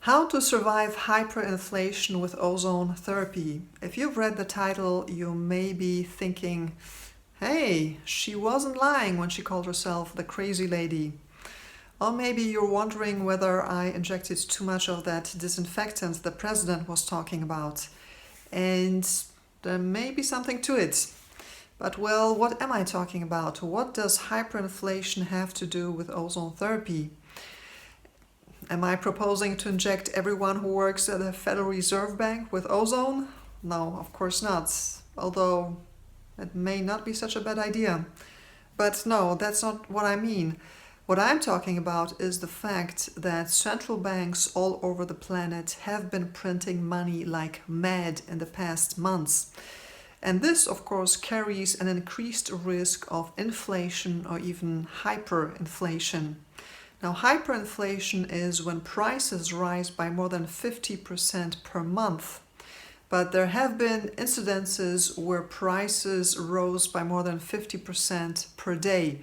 How to Survive Hyperinflation with Ozone Therapy. If you've read the title, you may be thinking, hey, she wasn't lying when she called herself the crazy lady. Or maybe you're wondering whether I injected too much of that disinfectant the president was talking about. And there may be something to it. But well, what am I talking about? What does hyperinflation have to do with ozone therapy? Am I proposing to inject everyone who works at the Federal Reserve Bank with ozone? No, of course not. Although it may not be such a bad idea. But no, that's not what I mean. What I'm talking about is the fact that central banks all over the planet have been printing money like mad in the past months. And this, of course, carries an increased risk of inflation or even hyperinflation. Now, hyperinflation is when prices rise by more than 50% per month. But there have been incidences where prices rose by more than 50% per day.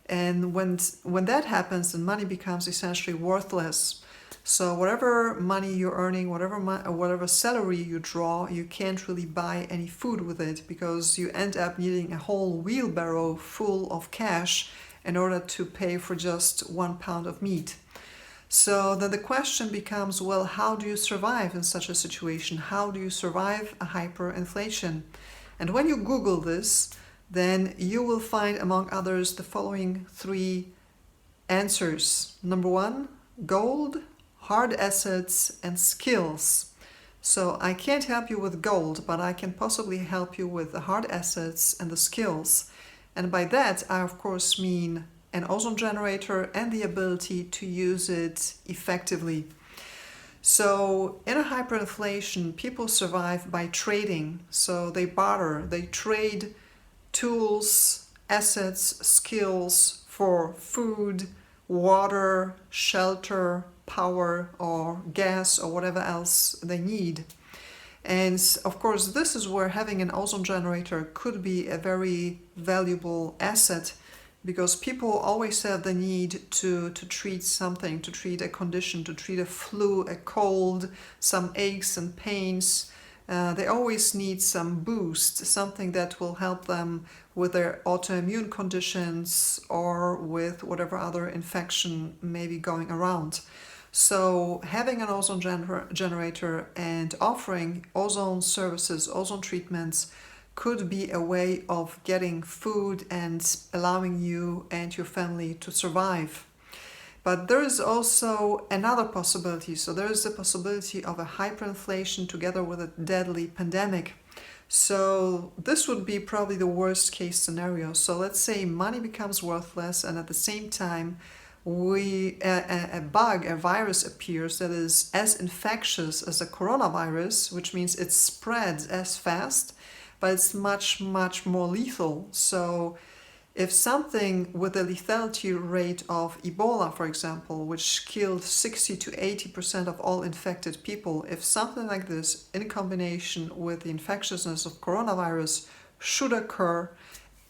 And when that happens, then money becomes essentially worthless. So whatever money you're earning, whatever salary you draw, you can't really buy any food with it because you end up needing a whole wheelbarrow full of cash in order to pay for just 1 pound of meat. So then the question becomes, well, how do you survive in such a situation? How do you survive a hyperinflation? And when you Google this, then you will find, among others, the following 3 answers. Number 1, gold, hard assets, and skills. So I can't help you with gold, but I can possibly help you with the hard assets and the skills. And by that, I of course mean an ozone generator and the ability to use it effectively. So in a hyperinflation, people survive by trading. So they barter, they trade tools, assets, skills for food, water, shelter, power, or gas, or whatever else they need. And of course, this is where having an ozone generator could be a very valuable asset, because people always have the need to treat something, to treat a condition, to treat a flu, a cold, some aches and pains. They always need some boost, something that will help them with their autoimmune conditions or with whatever other infection may be going around. So having an ozone generator and offering ozone services, ozone treatments, could be a way of getting food and allowing you and your family to survive. But there is also another possibility. So there is the possibility of a hyperinflation together with a deadly pandemic. So this would be probably the worst case scenario. So let's say money becomes worthless, and at the same time a virus appears that is as infectious as the coronavirus, which means it spreads as fast, but it's much, much more lethal. So if something with a lethality rate of Ebola, for example, which killed 60 to 80% of all infected people, if something like this in combination with the infectiousness of coronavirus should occur,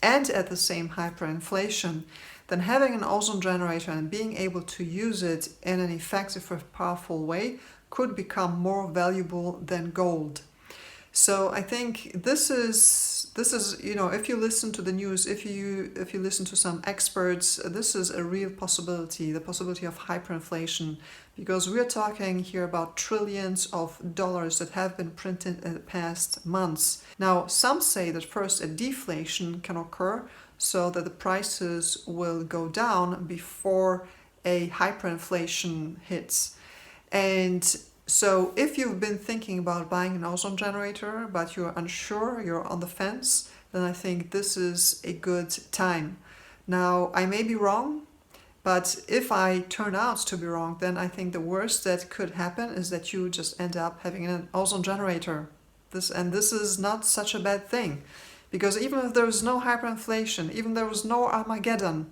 and at the same hyperinflation, then having an ozone generator and being able to use it in an effective or powerful way could become more valuable than gold. So I think this is if you listen to the news, if you listen to some experts, this is a real possibility, the possibility of hyperinflation, because we're talking here about trillions of dollars that have been printed in the past months. Now, some say that first a deflation can occur so that the prices will go down before a hyperinflation hits. And so if you've been thinking about buying an ozone generator, but you're unsure, you're on the fence, then I think this is a good time. Now, I may be wrong, but if I turn out to be wrong, then I think the worst that could happen is that you just end up having an ozone generator. This is not such a bad thing, because even if there is no hyperinflation, even if there was no Armageddon,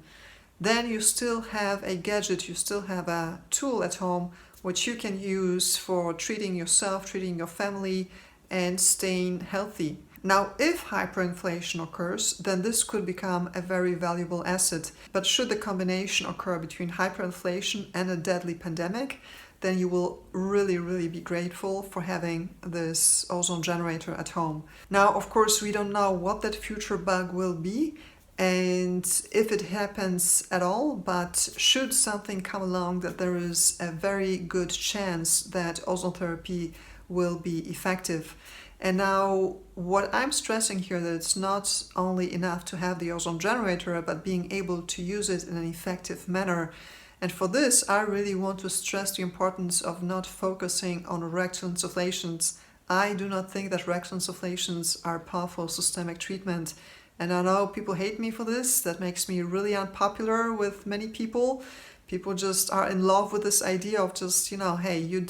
then you still have a gadget, you still have a tool at home which you can use for treating yourself, treating your family, and staying healthy. Now, if hyperinflation occurs, then this could become a very valuable asset. But should the combination occur between hyperinflation and a deadly pandemic, then you will really, really be grateful for having this ozone generator at home. Now, of course, we don't know what that future bug will be and if it happens at all, but should something come along, that there is a very good chance that ozone therapy will be effective. And now what I'm stressing here, that it's not only enough to have the ozone generator, but being able to use it in an effective manner. And for this, I really want to stress the importance of not focusing on rectal insufflations. I do not think that rectal insufflations are powerful systemic treatment. And I know people hate me for this. That makes me really unpopular with many people. People just are in love with this idea of just, hey, you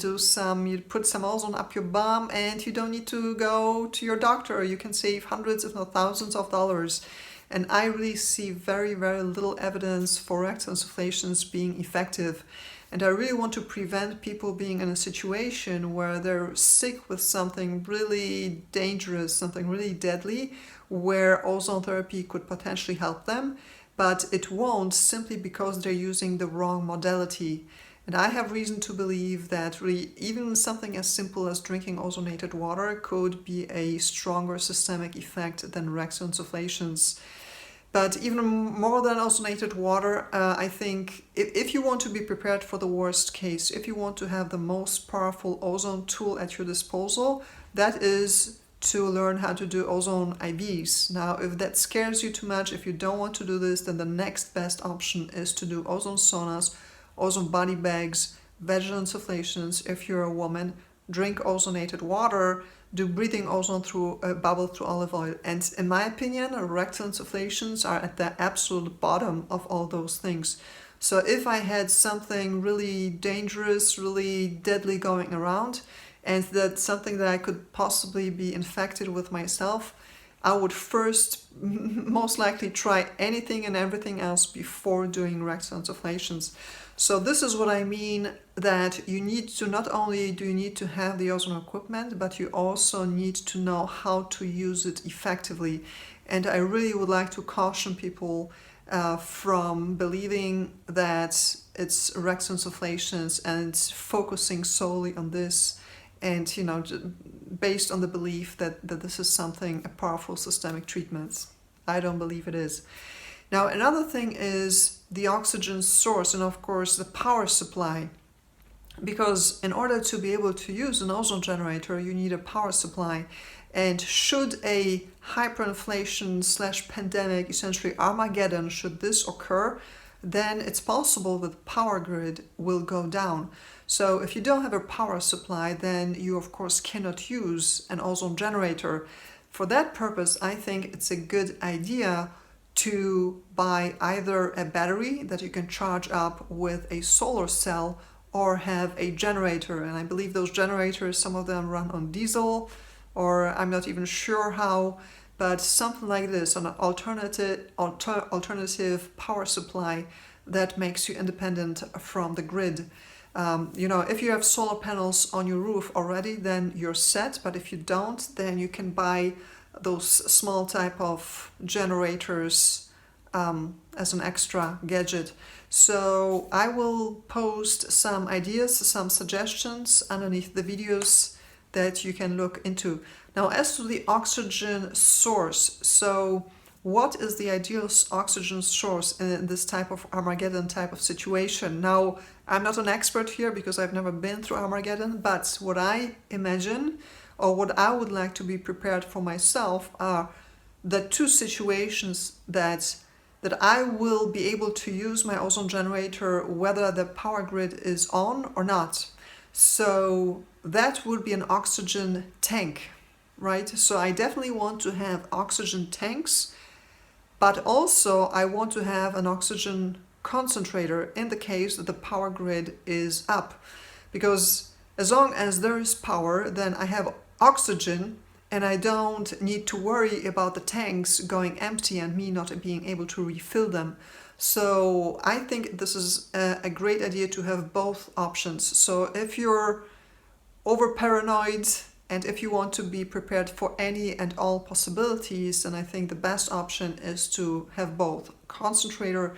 put some ozone up your bum and you don't need to go to your doctor. You can save hundreds, if not thousands of dollars. And I really see very, very little evidence for rectal insufflations being effective. And I really want to prevent people being in a situation where they're sick with something really dangerous, something really deadly, where ozone therapy could potentially help them, but it won't, simply because they're using the wrong modality. And I have reason to believe that really even something as simple as drinking ozonated water could be a stronger systemic effect than rectal insufflations. But even more than ozonated water, I think if you want to be prepared for the worst case, if you want to have the most powerful ozone tool at your disposal, that is to learn how to do ozone IVs. Now, if that scares you too much, if you don't want to do this, then the next best option is to do ozone saunas, ozone body bags, vaginal insufflations. If you're a woman, drink ozonated water, do breathing ozone through a bubble through olive oil. And in my opinion, rectal insufflations are at the absolute bottom of all those things. So if I had something really dangerous, really deadly going around, and that's something that I could possibly be infected with myself, I would first most likely try anything and everything else before doing rectal insufflations. So this is what I mean, that you need to, not only do you need to have the ozone equipment, but you also need to know how to use it effectively. And I really would like to caution people from believing that it's rectal insufflations and focusing solely on this, and based on the belief that this is something, a powerful systemic treatment. I don't believe it is. Now, another thing is the oxygen source and, of course, the power supply. Because in order to be able to use an ozone generator, you need a power supply. And should a hyperinflation / pandemic, essentially Armageddon, should this occur, then it's possible that the power grid will go down. So if you don't have a power supply, then you of course cannot use an ozone generator. For that purpose, I think it's a good idea to buy either a battery that you can charge up with a solar cell, or have a generator. And I believe those generators, some of them run on diesel, or I'm not even sure how, but something like this, an alternative power supply that makes you independent from the grid. If you have solar panels on your roof already, then you're set. But if you don't, then you can buy those small type of generators as an extra gadget. So I will post some ideas, some suggestions underneath the videos that you can look into. Now, as to the oxygen source, so what is the ideal oxygen source in this type of Armageddon type of situation? Now, I'm not an expert here because I've never been through Armageddon, but what I imagine, or what I would like to be prepared for myself, are the two situations that I will be able to use my ozone generator whether the power grid is on or not. So that would be an oxygen tank, right? So I definitely want to have oxygen tanks, but also I want to have an oxygen concentrator in the case that the power grid is up. Because as long as there is power, then I have oxygen and I don't need to worry about the tanks going empty and me not being able to refill them. So I think this is a great idea to have both options. So if you're over paranoid and if you want to be prepared for any and all possibilities, then I think the best option is to have both a concentrator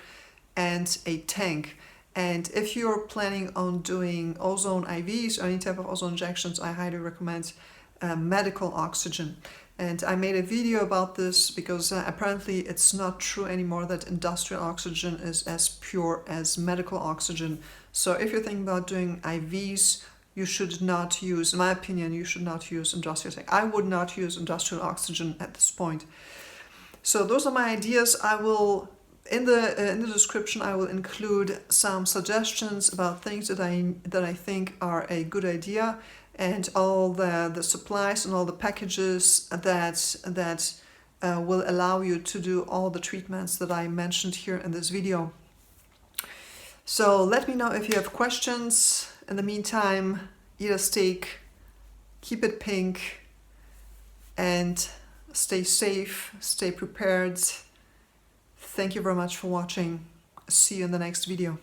and a tank. And if you're planning on doing ozone IVs or any type of ozone injections, I highly recommend medical oxygen. And I made a video about this because apparently it's not true anymore that industrial oxygen is as pure as medical oxygen. So if you're thinking about doing IVs, you should not use, in my opinion, you should not use industrial tech. I would not use industrial oxygen at this point. So those are my ideas. I will, in the description, I will include some suggestions about things that I think are a good idea, and all the supplies and all the packages that will allow you to do all the treatments that I mentioned here in this video. So let me know if you have questions. In the meantime, eat a steak, keep it pink, and stay safe, stay prepared. Thank you very much for watching. See you in the next video.